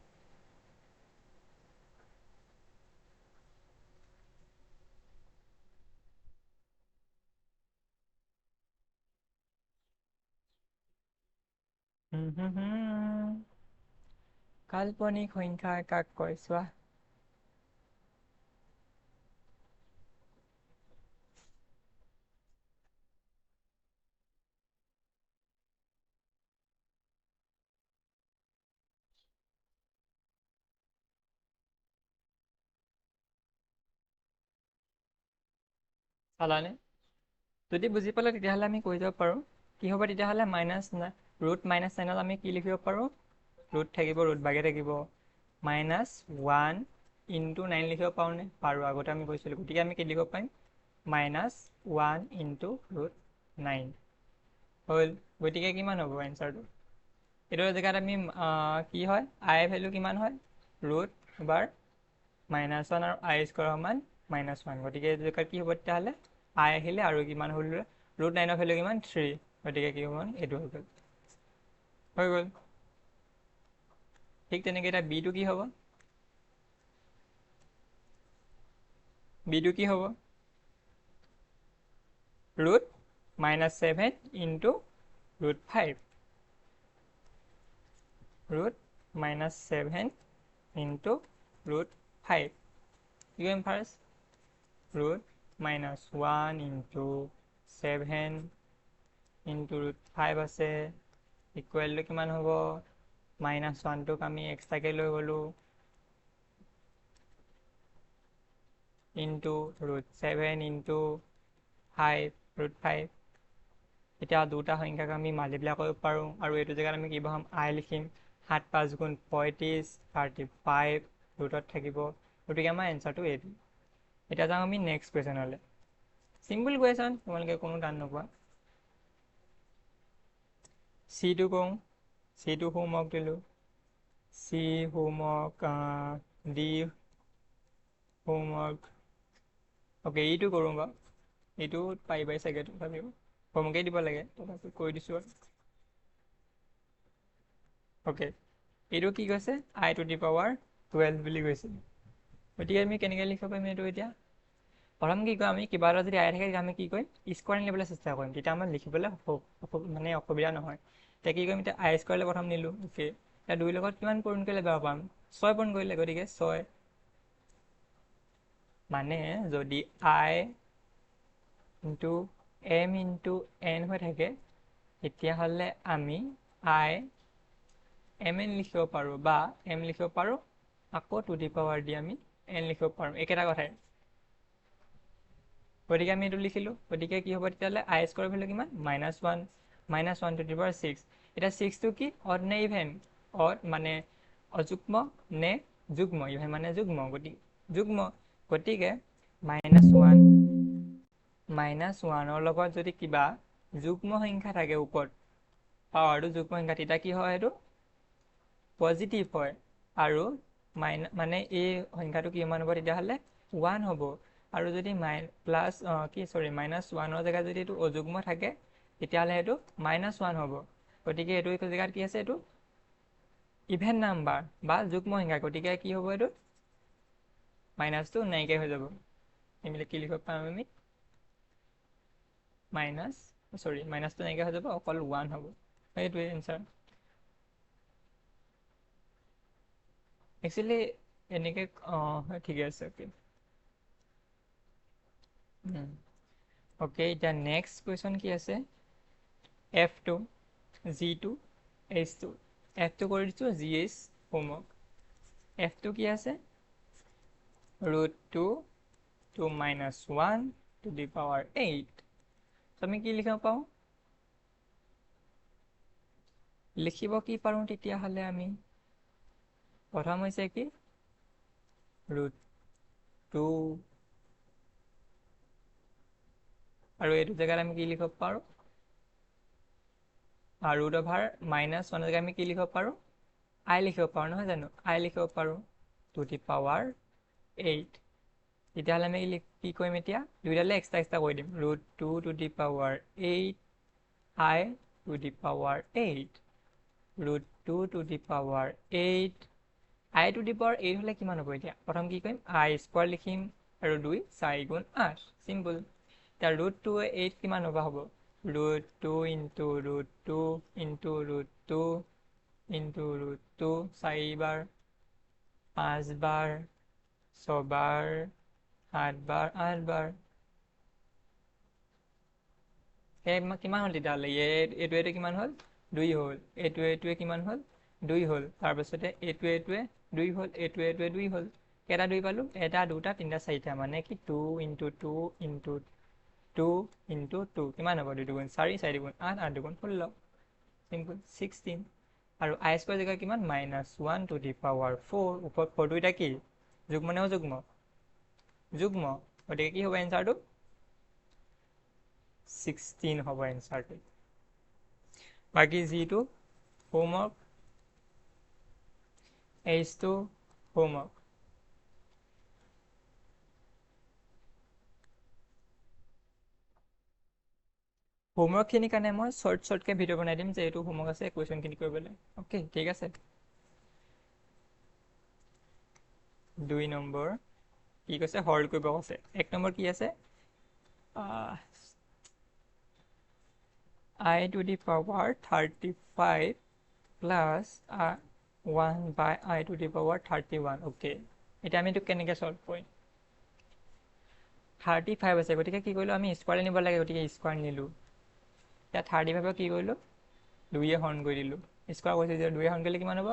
কাল্পনিক সংখ্যা কাক কয় চোৱা। চালানে? যদি বুজি পালে তেতিয়াহ'লে আমি কৈ যাব পাৰোঁ। কি হ'ব তেতিয়াহ'লে? √-9ত আমি কি লিখিব পাৰোঁ? ৰুট থাকিব, ৰুট ভাগে থাকিব। -1 × 9 লিখিব পাৰোঁনে? পাৰোঁ, আগতে আমি কৈছিলোঁ। গতিকে আমি কি লিখিব পাৰিম? -1 × √9 হ'ল। গতিকে কিমান হ'ব এনচাৰটো? এইটোৰ জেগাত আমি কি হয়? আই ভেলু কিমান হয়? √1 আৰু আই স্কোৱাৰ সমান -1। গতিকে এইটো জেগাত কি হ'ব তেতিয়াহ'লে? আই আহিলে আৰু কিমান হ'ল? √9ৰ ভেলু কিমান? 3। গতিকে কি হ'ব? এইটো হৈ গ'ল। ঠিক তেনেকৈ এতিয়া বিটো কি হ'ব? বিটো কি হ'ব? √-7 × √5। √-7 × √5। কি কৰিম ফাৰ্ষ্ট? √-1 × 7 ইনটু √5 আছে ইকুৱেল টু কিমান হ'ব -1টোক আমি এক্সট্ৰাকে লৈ গ'লোঁ ইনটু √7 ইনটু 5 এতিয়া দুটা সংখ্যাক আমি মাল্টিপ্লাই কৰিব পাৰোঁ আৰু এইটো জেগাত আমি কি বহাম আই লিখিম 7 5 গুণ 35 35 ৰুটত থাকিব গতিকে আমাৰ এনচাৰটো এইটো এতিয়া যাওঁ আমি নেক্সট কুৱেশ্যনলৈ চিম্পল কুৱেশ্যন তোমালোকে কোনো টান নোপোৱা চিটো কওঁ চিটো হোমৱৰ্ক দিলোঁ C homework D homework okay এইটো কৰোঁ বাৰু এইটো পাৰিবাই চাগে তথাপিও হোমৱৰ্কেই দিব লাগে তথাপিও কৈ দিছোঁ আৰু অ'কে এইটো কি কৈছে i⁻12 বুলি কৈছে গতিকে আমি কেনেকৈ লিখিব পাৰিম এইটো এতিয়া প্ৰথম কি কয় আমি কিবা এটা যদি আই থাকে আমি কি কৰিম স্কোৱাৰ নিবলৈ চেষ্টা কৰিম তেতিয়া আমাৰ লিখিবলৈ মানে অসুবিধা নহয় এতিয়া কি কৰিম এতিয়া আই স্কোৱাৰলৈ প্ৰথম নিলোঁ অ'কে এতিয়া 2 লগত কিমান পূৰণ কৰিলে বেয়া পাম 6 পূৰণ কৰিলে গতিকে 6 মানে যদি আই ইনটু এম ইনটু এন হৈ থাকে তেতিয়াহ'লে আমি আই এম এন লিখিব পাৰোঁ বা এম লিখিব পাৰোঁ আকৌ টু দি পাৱাৰ দি আমি এন লিখিব পাৰোঁ একেটা কথাই গতিকে আমি এইটো লিখিলোঁ গতিকে কি হ'ব তেতিয়াহ'লে আই স্কোৱাৰ ভেলু কিমান -1 টু দি পাৱাৰ 6 এতিয়া 6টো কি অড নে ইভেন অড মানে অযুগ্ম নে যুগ্ম ইভেন মানে যুগ্ম গতিকে -1ৰ লগত যদি কিবা যুগ্ম সংখ্যা থাকে ওপৰত পাৱাৰটো যুগ্ম সংখ্যা তেতিয়া কি হয় সেইটো পজিটিভ হয় আৰু মানে এই সংখ্যাটো কিমান হ'ব তেতিয়াহ'লে 1 হ'ব আৰু যদি -1ৰ জেগাত যদি এইটো অযুগ্ম থাকে তেতিয়াহ'লে সেইটো -1 হ'ব গতিকে এইটো জেগাত কি আছে এইটো ইভেন নাম্বাৰ বা যুগ্ম সংখ্যা গতিকে কি হ'ব এইটো মাইনাছটো নাইকিয়া হৈ যাব এইবিলাক কি লিখিব পাম আমি মাইনাছটো নাইকিয়া হৈ যাব অকল 1 হ'ব সেইটোৱে এনচাৰ একচুৱেলি এনেকৈ ঠিকে আছে অ'কে অ'কে এতিয়া নেক্সট কুৱেশ্যন কি আছে F2 G2 H2 F2 কৰি দিছোঁ GH হোমৱৰ্ক F2 কি আছে √2 2 - 1 টু দি পাৱাৰ 8 আমি কি লিখিব পাৰোঁ লিখিব কি পাৰোঁ তেতিয়াহ'লে আমি প্ৰথম হৈছে কি √2 আৰু এইটো জেগাত আমি কি লিখিব পাৰোঁ আৰু √(-1) জেগাত আমি কি লিখিব পাৰোঁ আই লিখিব পাৰোঁ নহয় জানো আই লিখিব পাৰোঁ টু দি পাৱাৰ 8 তেতিয়াহ'লে আমি কি কৰিম এতিয়া দুইটালৈ এক্সট্ৰা কৰি দিম √2 two the power 8 I to the power 8 √2 two the power 8 I to the power 8 হ'লে কিমান হ'ব এতিয়া প্ৰথম কি কৰিম আই স্কোৱাৰ লিখিম আৰু 2 4 গুণ 8 চিম্পল এতিয়া √2 8 কিমান হ'ব √2 ইনটু √2 ইনটু √2 ইনটু √2 4 বাৰ 5 বাৰ 6 বাৰ 7 বাৰ 8 বাৰ সেই কিমান হ'ল তেতিয়াহ'লে এইটোৱে কিমান হ'ল 2 হ'ল এইটোৱে কিমান হ'ল 2 হ'ল তাৰপিছতে এইটোৱে 2 হ'ল এইটোৱে 2 হ'ল কেইটা 2 পালোঁ এটা দুটা তিনিটা চাৰিটা মানে কি 2 ইনটু 2 ইনটু 2 ইনটু 2 কিমান হ'ব 2 দুগুণ 4 4 দুগুণ 8 8 দুগুণ 16 চিম্পল 16 আৰু আই স্কোৱাৰ জেগা কিমান -1 টু দি পাৱাৰ 4 ওপৰত 4টো এতিয়া কি যুগ্ম নে অযুগ্ম গতিকে কি হ'ব এনচাৰটো 16 হ'ব এনচাৰটো বাকী G2 হোমৱৰ্ক H2 হোমৱৰ্ক হোমৱৰ্কখিনিৰ কাৰণে মই শ্বৰ্টকৈ ভিডিঅ' বনাই দিম যে এইটো হোমৱৰ্ক আছে কুৱেশ্যনখিনি কৰিবলৈ অ'কে ঠিক আছে 2 নম্বৰ কি কৈছে হল্ড কৰিব কৈছে 1 নম্বৰ কি আছে I to the power 35 plus 1 by I to the power 31 okay এটা আমি এইটো কেনেকৈ সলভ কৰিম 35 আছে গতিকে কি কৰিলোঁ আমি স্কোৱাৰ নিব লাগে গতিকে স্কোৱাৰ নিলোঁ এতিয়া 35ক কি কৰিলোঁ 2য়ে হৰণ কৰি দিলোঁ স্কোৱাৰ কৰিছোঁ যে 2য়ে হৰণ কৰিলে কিমান হ'ব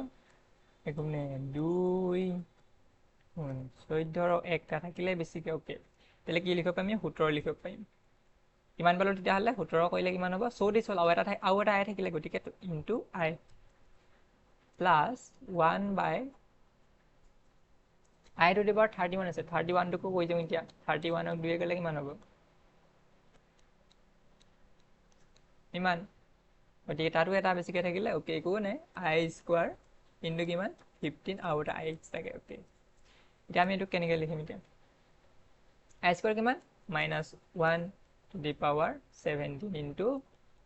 একো নাই 2 14 1টা থাকিলে বেছিকৈ অ'কে তেতিয়াহ'লে কি লিখিব পাৰিম 17 লিখিব পাৰিম কিমান পালোঁ তেতিয়াহ'লে 17 কৰিলে কিমান হ'ব 34 হ'ল আৰু এটা আই থাকিলে গতিকে into i plus 1 by i to the power 31 আছে 31টোকো কৈ দিওঁ এতিয়া 31ক 2য়ে গ'লে কিমান হ'ব ইমান গতিকে তাতো এটা বেছিকৈ থাকিলে অ'কে একো নাই আই স্কোৱাৰ ইনটু কিমান 15 আৰু এটা আই এক্সট্ৰাকৈ অ'কে এতিয়া আমি এইটো কেনেকৈ লিখিম এতিয়া আই স্কোৱাৰ কিমান -1 to the power 17 into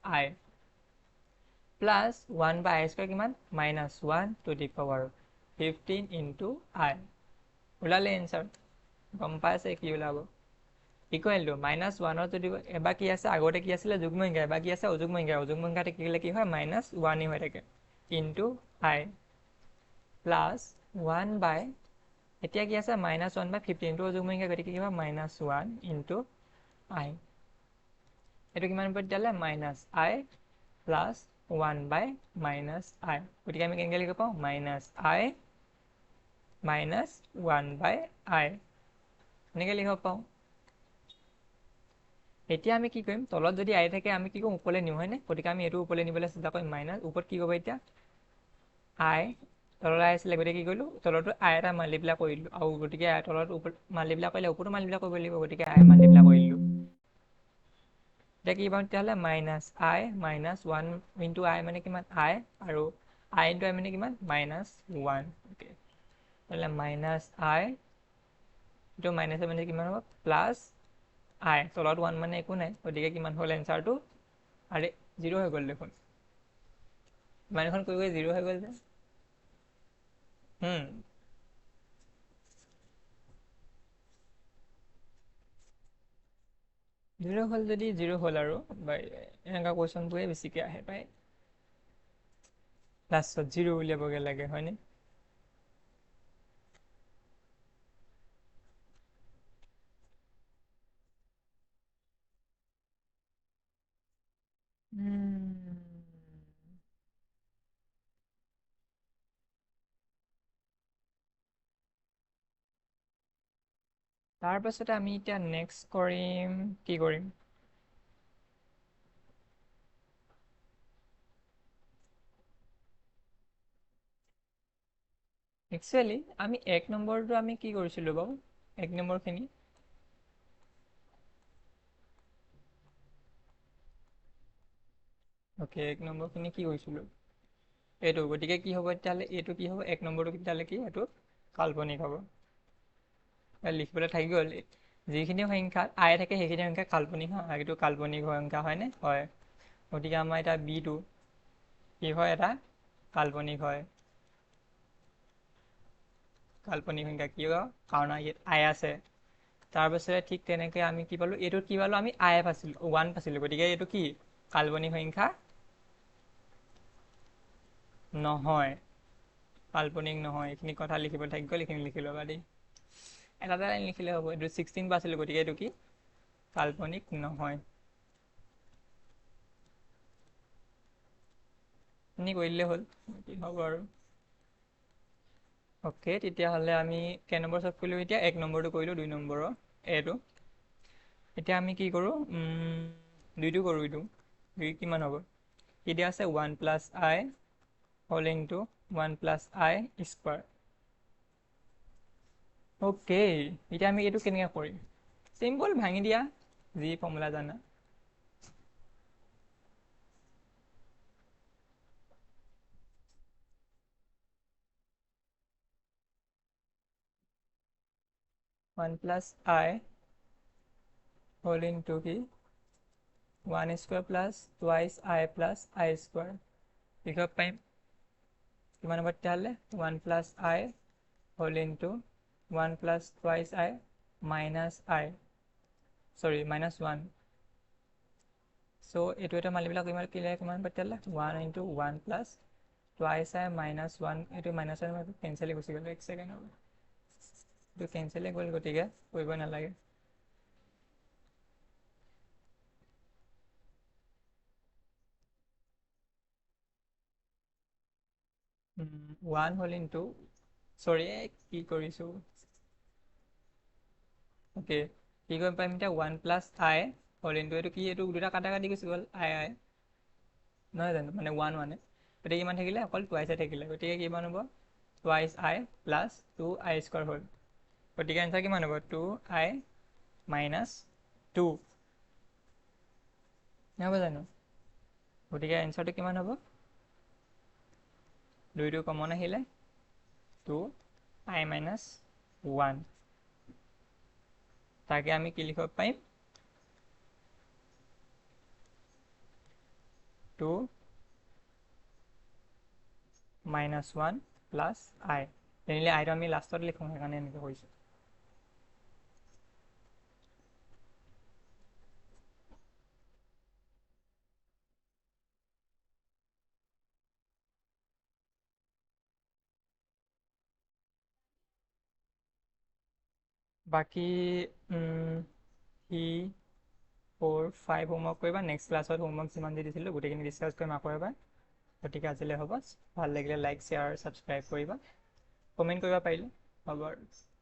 i plus 1 by i square কিমান -1 to the power 15 into i ওলালে এনচাৰ গম পাইছে কি ওলাব ইকুৱেল টু -1ৰ যদি এবাৰ কি আছে আগতে কি আছিলে যুগ্ম সংখ্যা এবাৰ কি আছে অযুগ্ম সংখ্যা থাকিলে কি হয় -1ই হৈ থাকে ইনটু আই প্লাছ 1 বাই এতিয়া কি আছে -1 বাই 15 টো অযুগ্ম সংখ্যা গতিকে কি হয় -1 ইনটু আই এইটো কিমান হ'ব তেতিয়াহ'লে -i প্লাছ 1 বাই -i গতিকে আমি কেনেকৈ লিখিব পাওঁ -i -1 বাই i এনেকৈ লিখিব পাওঁ এতিয়া আমি কি কৰিম তলত যদি আই থাকে আমি কি কৰিম ওপৰলৈ নিওঁ হয়নে গতিকে আমি এইটো ওপৰলৈ নিবলৈ চেষ্টা কৰিম ওপৰত কি কৰিব এতিয়া আই তললৈ আছিলে গতিকে কি কৰিলোঁ তলতো আই এটা মাল্টিপ্লাই কৰি দিলোঁ আৰু গতিকে তলত ওপৰত মাল্টিপ্লাই কৰিলে ওপৰতো মাল্টিপ্লাই কৰিব লাগিব গতিকে আই মাল্টিপ্লাই কৰি দিলোঁ এতিয়া কি পাম তেতিয়াহ'লে -i -1 ইনটু আই মানে কিমান আই আৰু আই ইনটু আই মানে কিমান -1 অ'কে তাহলে -i এইটো মাইনাছে মানে কিমান হ'ব প্লাছ আই তলত 1 মানে একো নাই গতিকে কিমান হ'ল এনচাৰটো আৰে 0 হৈ গ'ল দেখোন ইমানখন কৈ 0 হৈ গ'ল যে 0 হ'ল যদি 0 হ'ল আৰু এনেকুৱা কুৱেশ্যনবোৰে বেছিকৈ আহে পায় লাষ্টত 0 উলিয়াবগৈ লাগে হয়নে তাৰপাছতে আমি এতিয়া নেক্সট কৰিম কি কৰিম একচুৱেলি আমি 1 নম্বৰটো আমি কি কৰিছিলোঁ বাৰু 1 নম্বৰখিনি অ'কে 1 নম্বৰখিনি কি কৰিছিলোঁ এইটো গতিকে কি হ'ব তেতিয়াহ'লে এইটো কি হ'ব 1 নম্বৰটো তেতিয়াহ'লে কি এইটো কাল্পনিক হ'ব লিখিবলৈ থাকি গ'ল যিখিনি সংখ্যাত আই থাকে সেইখিনি সংখ্যা কাল্পনিক হয় এইটো কাল্পনিক সংখ্যা হয়নে হয় গতিকে আমাৰ এটা বিটো কি হয় এটা কাল্পনিক হয় কাল্পনিক সংখ্যা কি হয় কাৰণ ইয়াত আই আছে তাৰপাছতে ঠিক তেনেকৈ আমি কি পালোঁ এইটোত কি পালোঁ আমি আই পাইছিলোঁ 1 পাইছিলোঁ গতিকে এইটো কি কাল্পনিক সংখ্যা নহয় কাল্পনিক নহয় এইখিনি কথা লিখিব থাকি গ'ল এইখিনি লিখি ল'বা দেই এটা লাইন লিখিলে হ'ব এইটো 16 পাইছিলোঁ গতিকে এইটো কি কাল্পনিক নহয় এনে কৰি দিলে হ'ল কি হ'ব আৰু অ'কে তেতিয়াহ'লে আমি কেই নম্বৰ চল্ভ কৰিলোঁ এতিয়া 1 নম্বৰটো কৰিলোঁ 2 নম্বৰৰ এইটো এতিয়া আমি কি কৰোঁ 2টো কৰোঁ এইটো 2 কিমান হ'ব এতিয়া আছে 1 প্লাছ আই হোল ইনটু 1 প্লাছ আই স্কোৱাৰ অ'কে এতিয়া আমি এইটো কেনেকৈ কৰিম চিম্পল ভাঙি দিয়া যি ফৰ্মুলা জানা 1 plus I whole into কি 1 square plus twice I plus I square লিখিব পাৰিম কিমান হ'ব তেতিয়াহ'লে 1 plus I whole into 1 plus twice I minus I sorry minus 1 so এইটো এটা মাল্টিপ্লাই কৰিম কিমান হ'ব তেতিয়াহ'লে 1 into 1 plus twice I minus 1 এইটো মাইনাছ 1 কেঞ্চেল গুচি গ'ল 1 ছেকেণ্ড হ'ব এইটো কেঞ্চেলে গ'ল গতিকে কৰিব নালাগে 1 হোল ইনটু সৰি কি কৰিছোঁ অ'কে কি কৰিব পাৰিম এতিয়া 1 প্লাছ আই হোল ইনটু এইটো কি এইটো দুটা কাটা কাটি গুচি গ'ল আই নহয় জানো মানে 1 1 গতিকে কিমান থাকিলে অকল টুৱাইছে থাকিলে গতিকে কিমান হ'ব টুৱাইছ আই প্লাছ 2 আই স্কোৱাৰ হ'ল গতিকে এনচাৰ কিমান হ'ব 2 আই মাইনাছ 2 নহ'ব জানো গতিকে এনচাৰটো কিমান হ'ব 2টো কমন আহিলে 2 আই মাইনাছ 1 তাকে আমি কি লিখিব পাৰিম 2 মাইনাছ 1 প্লাছ আই তেনেহ'লে আইটো আমি লাষ্টত লিখোঁ সেইকাৰণে এনেকৈ কৰিছোঁ বাকী 4 5 হোমৱৰ্ক কৰিবা নেক্সট ক্লাছত হোমৱৰ্ক যিমান দি দিছিলোঁ গোটেইখিনি ডিছকাছ কৰিম আকৌ এবাৰ গতিকে আজিলৈ হ'ব ভাল লাগিলে লাইক শ্বেয়াৰ ছাবস্ক্ৰাইব কৰিবা কমেণ্ট কৰিব পাৰিলে হ'ব আৰু